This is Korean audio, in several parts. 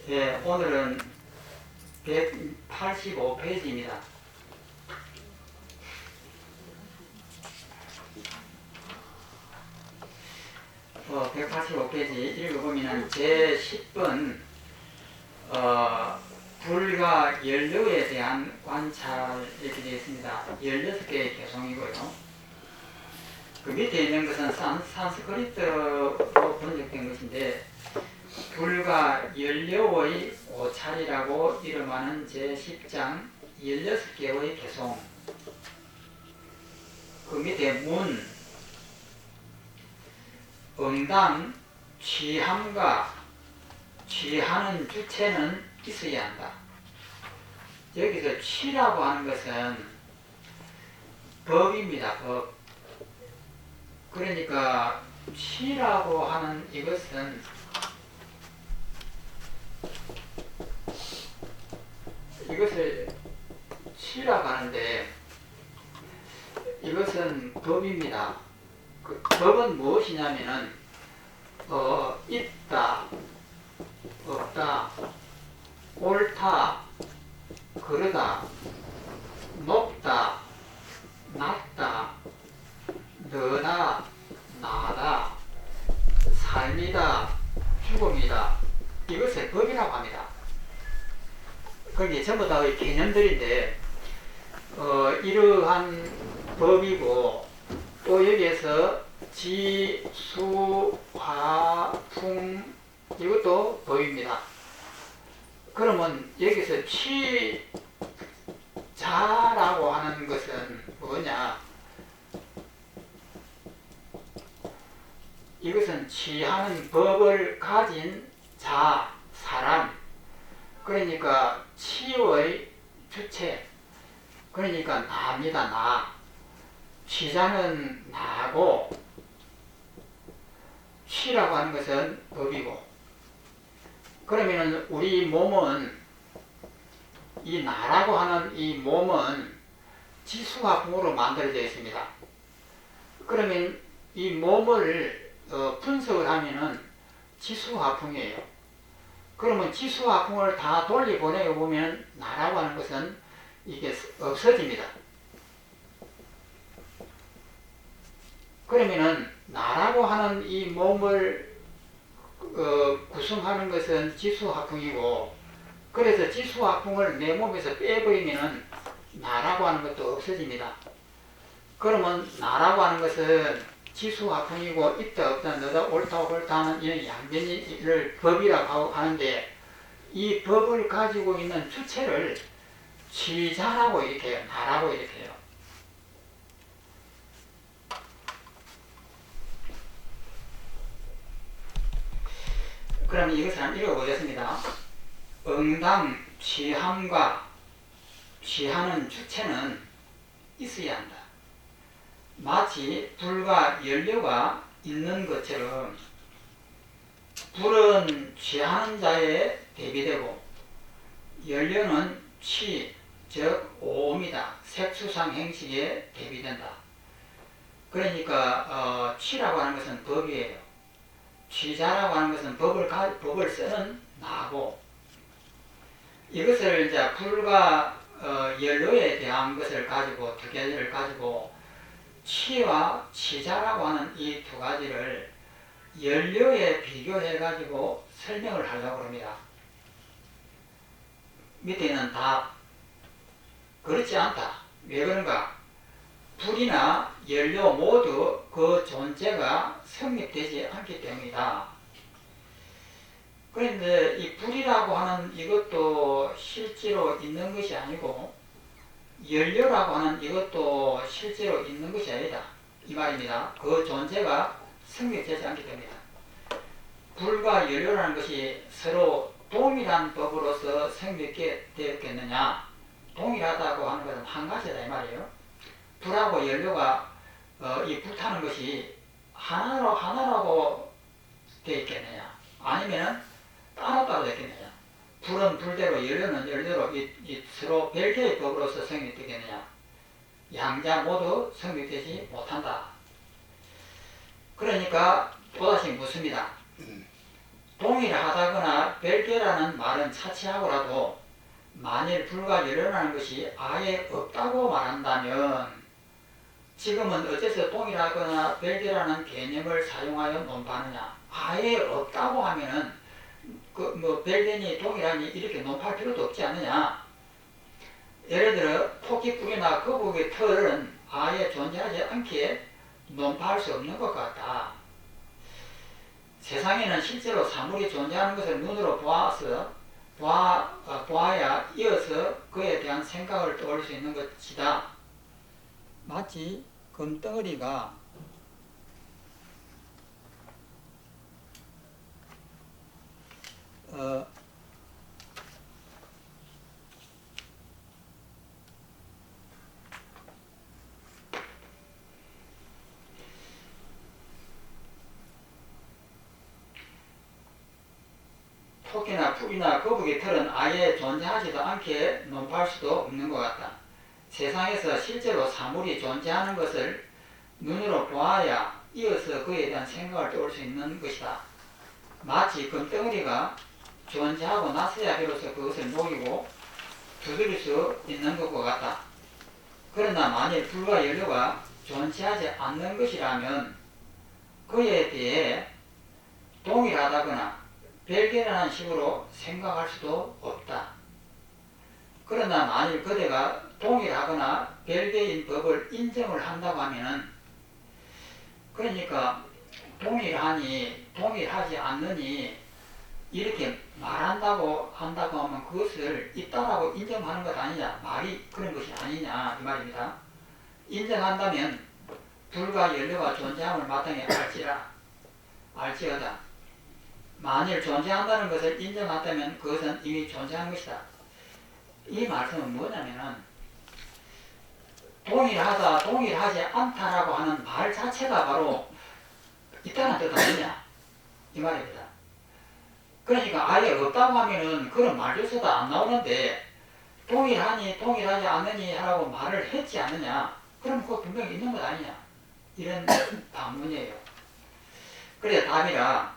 예, 오늘은 185페이지입니다. 어, 185페이지 읽어보면 제10번 불과 연료에 대한 관찰 이렇게 되어 있습니다. 16개의 개성이고요. 그 밑에 있는 것은 산스크리트로 번역된 것인데 불과 연료의 오찰이라고 이름하는 제10장 16개의 개성. 그 밑에 문, 응당, 취함과 취하는 주체는 있어야 한다. 여기서 취라고 하는 것은 법입니다. 법. 그러니까 취라고 하는 이것은 이것을 취라고 하는데 이것은 법입니다. 그 법은 무엇이냐면은 있다, 없다, 옳다, 그르다, 높다, 낮다, 너다, 나다, 삶이다, 죽음이다. 이것을 법이라고 합니다. 그게 전부 다 개념들인데 이러한 법이고 또 여기에서 지, 수, 화, 풍 이것도 법입니다. 그러면 여기서 취자라고 하는 것은 뭐냐? 이것은 취하는 법을 가진 자, 사람. 그러니까 취의 주체. 그러니까 나입니다. 나. 취자는 나고 취라고 하는 것은 법이고. 그러면 우리 몸은 이 나라고 하는 이 몸은 지수화풍으로 만들어져 있습니다. 그러면 이 몸을 분석을 하면은 지수화풍이에요. 그러면 지수화풍을 다 돌려보내어 보면 나라고 하는 것은 이게 없어집니다. 그러면은 나라고 하는 이 몸을 구성하는 것은 지수화풍이고, 그래서 지수화풍을 내 몸에서 빼버리면은 나라고 하는 것도 없어집니다. 그러면 나라고 하는 것은 지수화풍이고 있다 없다 너다 옳다 옳다 하는 이런 양변을 법이라고 하는데 이 법을 가지고 있는 주체를 취자라고 이렇게 해요. 나라고 이렇게 해요. 그럼 이것을 한번 읽어보겠습니다. 응당 취함과 취하는 주체는 있어야 한다. 마치 불과 연료가 있는 것처럼 불은 취하는 자에 대비되고 연료는 취, 즉 오음이다. 색수상 행식에 대비된다. 그러니까 취라고 하는 것은 법이에요. 취자라고 하는 것은 법을 쓰는 나고, 이것을 이제 불과 연료에 대한 것을 가지고 두 개를 가지고 취와 취자라고 하는 이 두 가지를 연료에 비교해 가지고 설명을 하려고 합니다. 밑에는 답. 그렇지 않다. 왜 그런가? 불이나 연료 모두 그 존재가 성립되지 않기 때문이다. 그런데 이 불이라고 하는 이것도 실제로 있는 것이 아니고 연료라고 하는 이것도 실제로 있는 것이 아니다. 이 말입니다. 그 존재가 성립되지 않기 때문이다. 불과 연료라는 것이 서로 동일한 법으로서 성립되었겠느냐? 동일하다고 하는 것은 한 가지다 이 말이에요. 불하고 연료가 이 불타는 것이 하나라고 되어 있겠느냐? 아니면 따로따로 되겠느냐? 불은 불대로 연료는 연료로 이 서로 별개의 법으로서 성립되겠느냐? 양자 모두 성립되지 못한다. 그러니까 또다시 묻습니다. 동일하다거나 별개라는 말은 차치하고라도 만일 불과 열려라는 것이 아예 없다고 말한다면 지금은 어째서 동일하거나 별개라는 개념을 사용하여 논파하느냐. 아예 없다고 하면은 별개니 동일하니 이렇게 논파할 필요도 없지 않느냐. 예를 들어 토끼뿔이나 거북이 털은 아예 존재하지 않기에 논파할 수 없는 것 같다. 세상에는 실제로 사물이 존재하는 것을 눈으로 보아야 이어서 그에 대한 생각을 떠올릴 수 있는 것이다. 마치 금덩어리가 토끼나 풀이나 거북이 털은 아예 존재하지도 않게 논파할 수도 없는 것 같다. 세상에서 실제로 사물이 존재하는 것을 눈으로 보아야 이어서 그에 대한 생각을 떠올 수 있는 것이다. 마치 금덩어리가 존재하고 나서야 비로소 그것을 녹이고 두드릴 수 있는 것과 같다. 그러나 만일 불과 연료가 존재하지 않는 것이라면 그에 대해 동일하다거나 별개라는 식으로 생각할 수도 없다. 그러나 만일 그대가 동일하거나 별개인 법을 인정을 한다고 하면은 그러니까 동일하니 동일하지 않느니 이렇게 말한다고 한다고 하면 그것을 있다라고 인정하는 것 아니냐. 말이 그런 것이 아니냐 이 말입니다. 인정한다면 불과 연료가 존재함을 마땅히 알지어다. 만일 존재한다는 것을 인정한다면 그것은 이미 존재한 것이다. 이 말씀은 뭐냐면은 동일하다, 동일하지 않다라고 하는 말 자체가 바로 있다는 뜻 아니냐 이 말입니다. 그러니까 아예 없다고 하면은 그런 말조차도 안 나오는데 동일하니 동일하지 않느니 하라고 말을 했지 않느냐. 그럼 그거 분명히 있는 것 아니냐 이런 반문이에요. 그래 답이라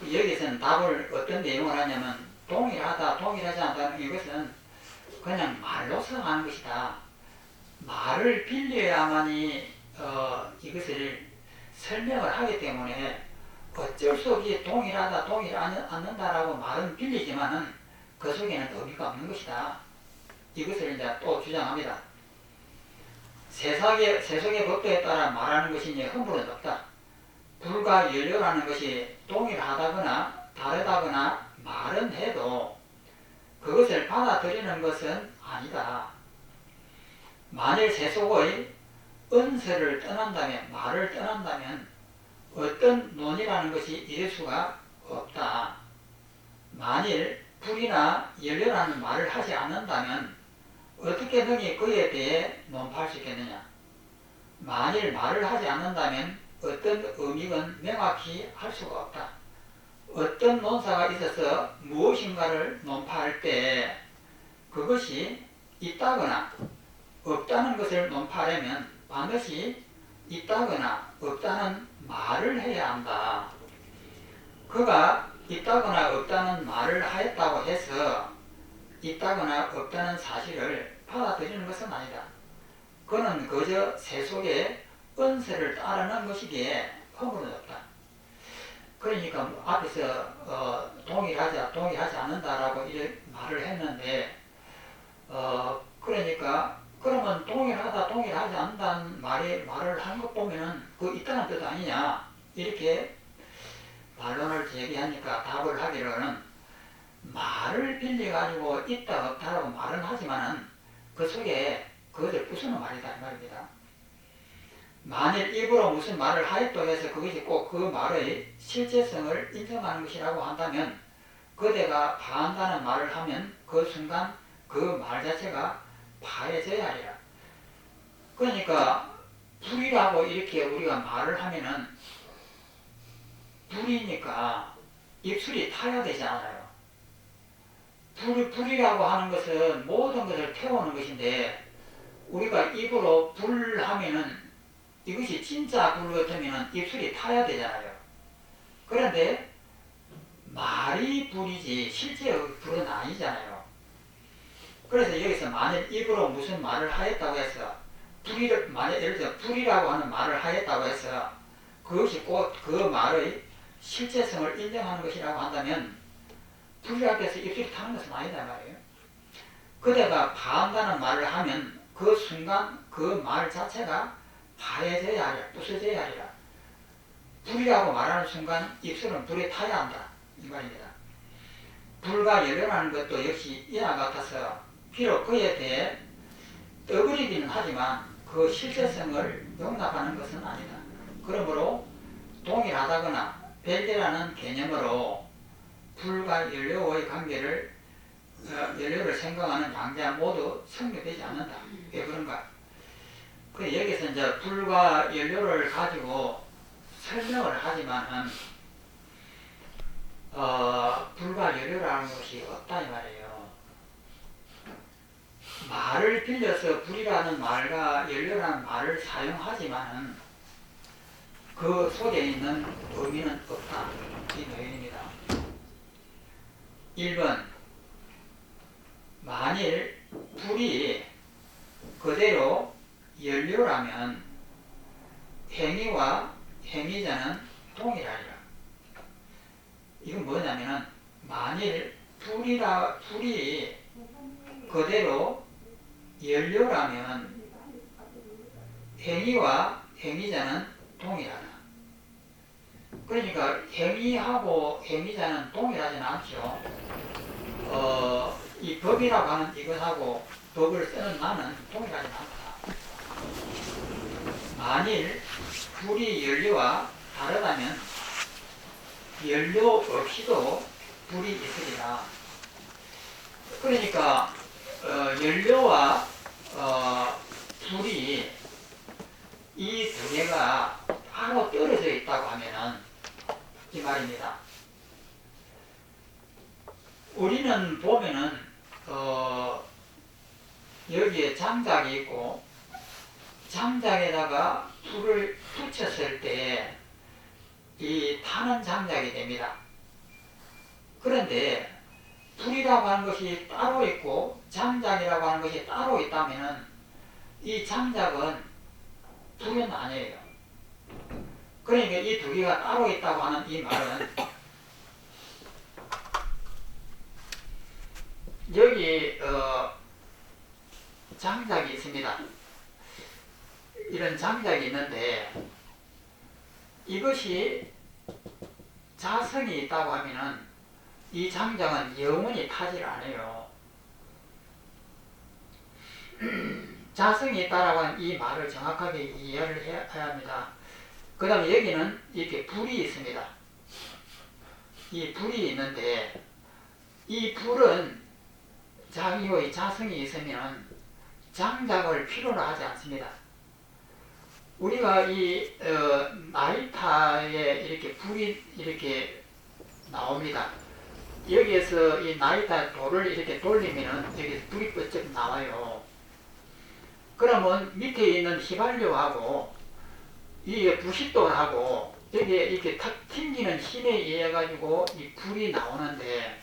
여기서는 답을 어떤 내용을 하냐면 동일하다, 동일하지 않다는 이것은 그냥 말로서 하는 것이다. 말을 빌려야만이 이것을 설명을 하기 때문에 어쩔 수 없이 동일하다, 동일하지 않는다라고 말은 빌리지만은 그 속에는 의미가 없는 것이다. 이것을 이제 또 주장합니다. 세속의 법도에 따라 말하는 것이니 허물은 없다. 불과 연료라는 것이 동일하다거나 다르다거나 말은 해도 그것을 받아들이는 것은 아니다. 만일 세속의 은서를 떠난다면, 말을 떠난다면 어떤 논이라는 것이 있을 수가 없다. 만일 불이나 연료라는 말을 하지 않는다면 어떻게 능히 그에 대해 논파할 수 있겠느냐. 만일 말을 하지 않는다면 어떤 의미는 명확히 할 수가 없다. 어떤 논사가 있어서 무엇인가를 논파할 때 그것이 있다거나 없다는 것을 논파하려면 반드시 있다거나 없다는 말을 해야 한다. 그가 있다거나 없다는 말을 하였다고 해서 있다거나 없다는 사실을 받아들이는 것은 아니다. 그는 그저 세속의 은서를 따르는 것이기에 허물은 없다. 그러니까 앞에서 동일하지 않는다라고 이렇게 말을 했는데 그러니까 그러면 동일하다, 동일하지 않는다는 말을 한 것 보면은 그 있다는 뜻 아니냐 이렇게 반론을 제기하니까 답을 하기로는 말을 빌려가지고 있다 없다라고 말은 하지만은 그 속에 그것을 부수는 말이다 이 말입니다. 만일 입으로 무슨 말을 하였다고 해서 그것이 꼭 그 말의 실제성을 인정하는 것이라고 한다면 그대가 파한다는 말을 하면 그 순간 그 말 자체가 파해져야 하리라. 그러니까 불이라고 이렇게 우리가 말을 하면은 불이니까 입술이 타야 되잖아요. 불이라고 하는 것은 모든 것을 태우는 것인데 우리가 입으로 불 하면은 이것이 진짜 불 같으면 입술이 타야 되잖아요. 그런데 말이 불이지 실제 불은 아니잖아요. 그래서 여기서 만일 입으로 무슨 말을 하였다고 해서 불이를 만약 예를 들어 불이라고 하는 말을 하였다고 해서 그것이 꼭 그 말의 실제성을 인정하는 것이라고 한다면 불이라고 해서 입술이 타는 것은 아니다 말이에요. 그대가 파한다는 말을 하면 그 순간 그 말 자체가 파해져야 하리라, 부서져야 하리라. 불이라고 말하는 순간 입술은 불에 타야 한다 이 말입니다. 불과 열려라는 것도 역시 이와 같아서 비록 그에 대해 떠버리기는 하지만 그 실제성을 용납하는 것은 아니다. 그러므로 동일하다거나 별개라는 개념으로 불과 연료의 관계를 연료를 생각하는 양자 모두 성립되지 않는다. 왜 그런가? 여기서 이제 불과 연료를 가지고 설명을 하지만은 불과 연료라는 것이 없다 이 말이에요. 말을 빌려서 불이라는 말과 연료라는 말을 사용하지만은 그 속에 있는 의미는 없다 이 내용입니다. 1번 만일 불이 그대로 연료라면 행위와 행위자는 동일하리라. 이건 뭐냐면은 만일 불이 그대로 연료라면 행위와 행위자는 동일하다. 그러니까 행위하고 행위자는 동일하지는 않죠. 이 법이라고 하는 이것하고 법을 쓰는 나는 동일하지 않다. 만일 불이 연료와 다르다면 연료 없이도 불이 있으리라. 그러니까 연료와 불이 이 두 개가 바로 떨어져 있다고 하면은 이 말입니다. 우리는 보면은 여기에 장작이 있고 장작에다가 불을 붙였을 때 이 타는 장작이 됩니다. 그런데 불이라고 하는 것이 따로 있고 장작이라고 하는 것이 따로 있다면은 이 장작은 불은 아니에요. 그러니까 이 두 개가 따로 있다고 하는 이 말은 여기 장작이 있습니다. 이런 장작이 있는데 이것이 자성이 있다고 하면은 이 장작은 영원히 타질 않아요. 자성이 있다라고 하는 이 말을 정확하게 이해를 해야 합니다. 그 다음에 여기는 이렇게 불이 있습니다. 이 불이 있는데 이 불은 자기의 자성이 있으면 장작을 필요로 하지 않습니다. 우리가 이 나이타에 이렇게 불이 이렇게 나옵니다. 여기에서 이 나이타 돌을 이렇게 돌리면은 여기 불이 번쩍 나와요. 그러면 밑에 있는 휘발유하고 이 부싯돌하고 여기에 이렇게 탁 튕기는 힘에 의해 가지고 이 불이 나오는데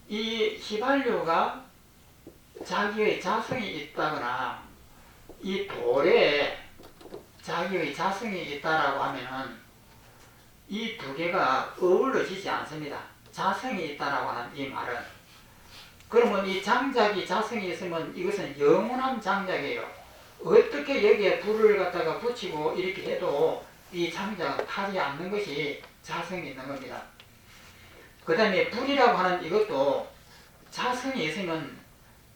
이 휘발유가 자기의 자성이 있다거나 이 돌에 자기의 자성이 있다라고 하면은 이 두 개가 어우러지지 않습니다. 자성이 있다라고 하는 이 말은. 그러면 이 장작이 자성이 있으면 이것은 영원한 장작이에요. 어떻게 여기에 불을 갖다가 붙이고 이렇게 해도 이 장작은 타지 않는 것이 자성이 있는 겁니다. 그 다음에 불이라고 하는 이것도 자성이 있으면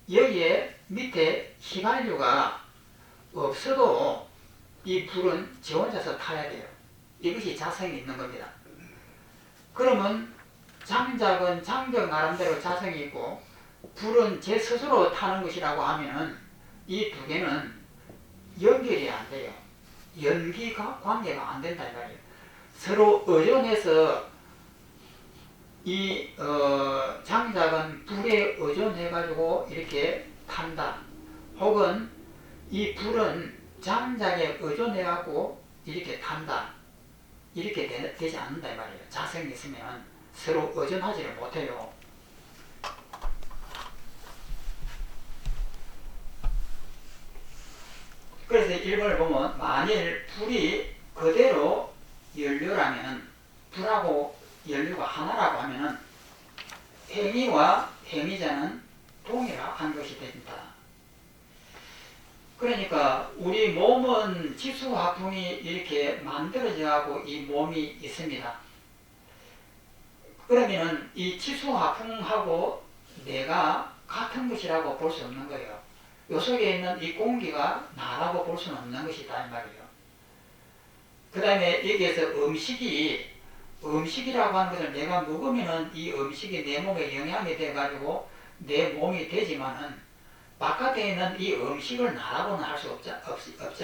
여기에 밑에 휘발유가 없어도 이 불은 지 혼자서 타야 돼요. 이것이 자성이 있는 겁니다. 그러면 장작은 장작 나름대로 자성이 있고 불은 제 스스로 타는 것이라고 하면 이 두 개는 연결이 안 돼요. 연기가 관계가 안 된다 이 말이에요. 서로 의존해서 이 장작은 불에 의존해 가지고 이렇게 탄다. 혹은 이 불은 장작에 의존해 갖고 이렇게 탄다. 이렇게 되지 않는다 이 말이에요. 자성이 있으면. 서로 의존하지를 못해요. 그래서 1번을 보면 만일 불이 그대로 연료라면 불하고 연료가 하나라고 하면은 행위와 행위자는 동일한 것이 된다. 그러니까 우리 몸은 지수화풍이 이렇게 만들어져 가고 이 몸이 있습니다. 그러면은 이 지수화풍하고 내가 같은 것이라고 볼 수 없는 거예요. 요 속에 있는 이 공기가 나라고 볼 수는 없는 것이다 이 말이에요. 그 다음에 여기에서 음식이라고 하는 것을 내가 먹으면은 이 음식이 내 몸에 영향이 돼가지고 내 몸이 되지만은 바깥에 있는 이 음식을 나라고는 할 수 없지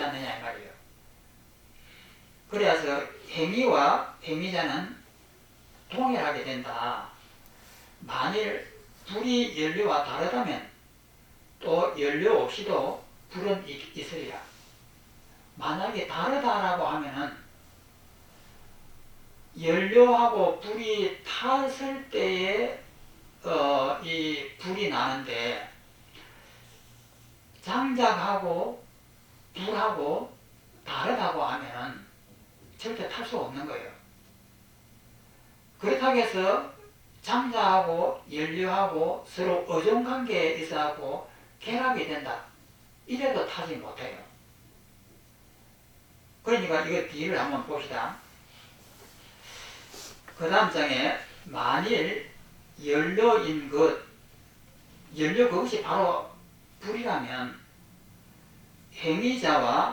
않느냐 이 말이에요. 그래서 행위와 행위자는 동일하게 된다. 만일 불이 연료와 다르다면 또 연료 없이도 불은 있으리라. 만약에 다르다라고 하면은 연료하고 불이 탔을 때에 이 불이 나는데 장작하고 불하고 다르다고 하면은 절대 탈 수 없는 거예요. 그렇다고 해서 장작하고 연료하고 서로 의존관계에 있어서 결합이 된다. 이래도 타지 못해요. 그러니까 이거 뒤를 한번 봅시다. 그 다음 장에 만일 연료인 연료 그것이 바로 불이라면 행위자와